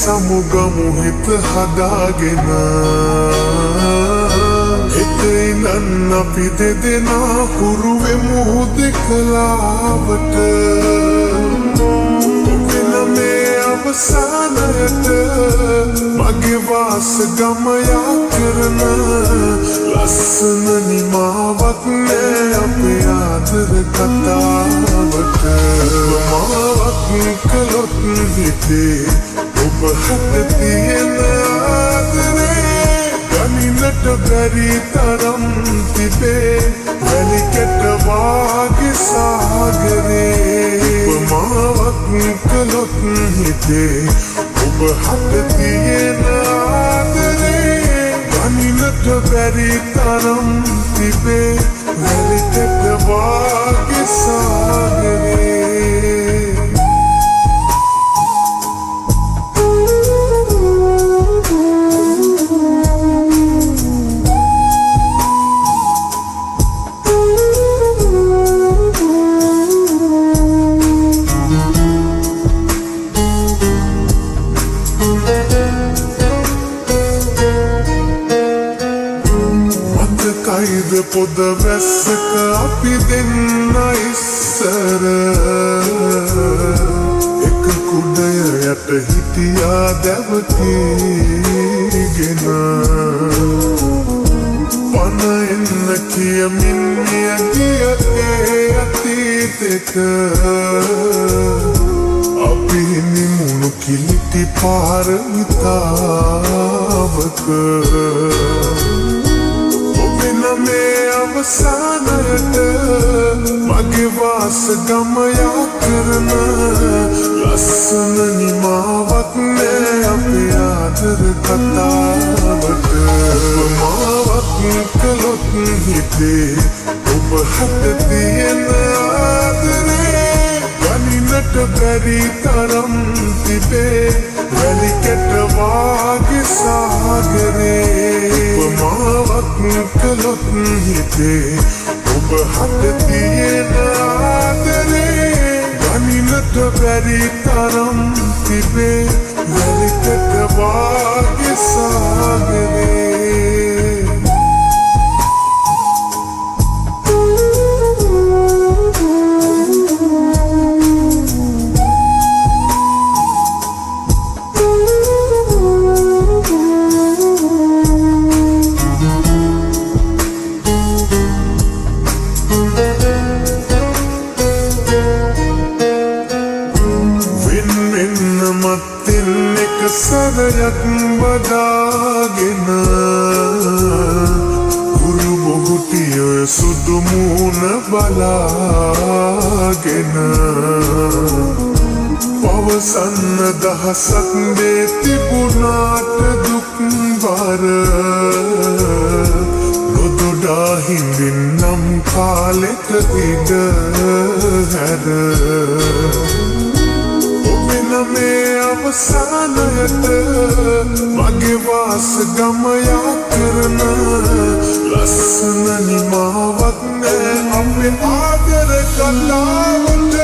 සමුගමු හිත හදාගෙන හිතෙන් අපි දෙදෙනා හුරු වෙමු හුදෙකලාවට ඔබෙන මේ අවසානයට මගේ වාසගම යා කරන ලස්සන නිමාවක් නෑ අපේ ආදර කතාවට මාවක් කළොත් හිතේ ඔබ හට තියෙන ආදරේ ගනින්නට බැරි තරම් තිබේ වැලි කැට වාගේ සාගරේ ඔබ මාවක් කළොත් හිතේ ඔබ හට තියෙන ආදරේ ගනින්නට බැරි තරම් තිබේ වැලි කැට වාගේ සාගරේ කයිද පොද වැස්සක අපි දෙන්න ඉස්සර එක කුඩය යට හිටියා දැවතිගෙන පන එන්න කියමින් මිය ගිය ඒ අතීතෙක අපි නිමුණු කිලිටි පාරමිතාවක මේ අවසානයට මගේ වාසගම යා කරන ලස්සන නිමාවක් නෑ අපේ ආදර කතාවට මාවක් කළොත් හිතේ ඔබ හට තියෙන ආදරේ ගනින්නට බැරි තරම් තිබේ වැලි කැට වාගේ සාගරේ මාවක් කළොත් හිතේ ඔබ හට තියෙන ආදරේ ගනින්නට බැරි තරම් තිබේ වැලි කැට වාගේ සාගරේ මත්තෙන් එක සරයක් බදාගෙන ගුරු බොහුටිය සුදු මූණ බලාගෙන පවසන්න දහසක් දේ තිබුණාට දුක් බර නොදොඩා හිඳින්නම් කාලෙට ඉඩ හැර මේ අවසානයට මගේ වාසගම යා කරන ලස්සන නිමාවක් නෑ අපේ ආදර කතාවට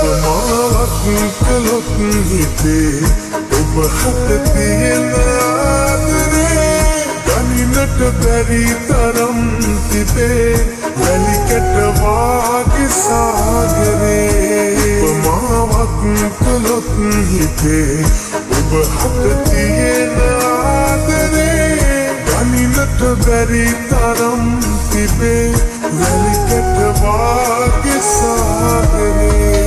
උපමාවක් කළොත් හිතේ ඔබ හට තියෙන ආදරේ ගනින්නට බැරි තරම් තිබේ වැලි කැට වාගේ සාගරේ මාවක් කළොත් හිතේ ඔබ හට තියෙන ආදරේ ගනින්නට බැරි තරම් තිබේ වැලි කැට වාගේ සාගරේ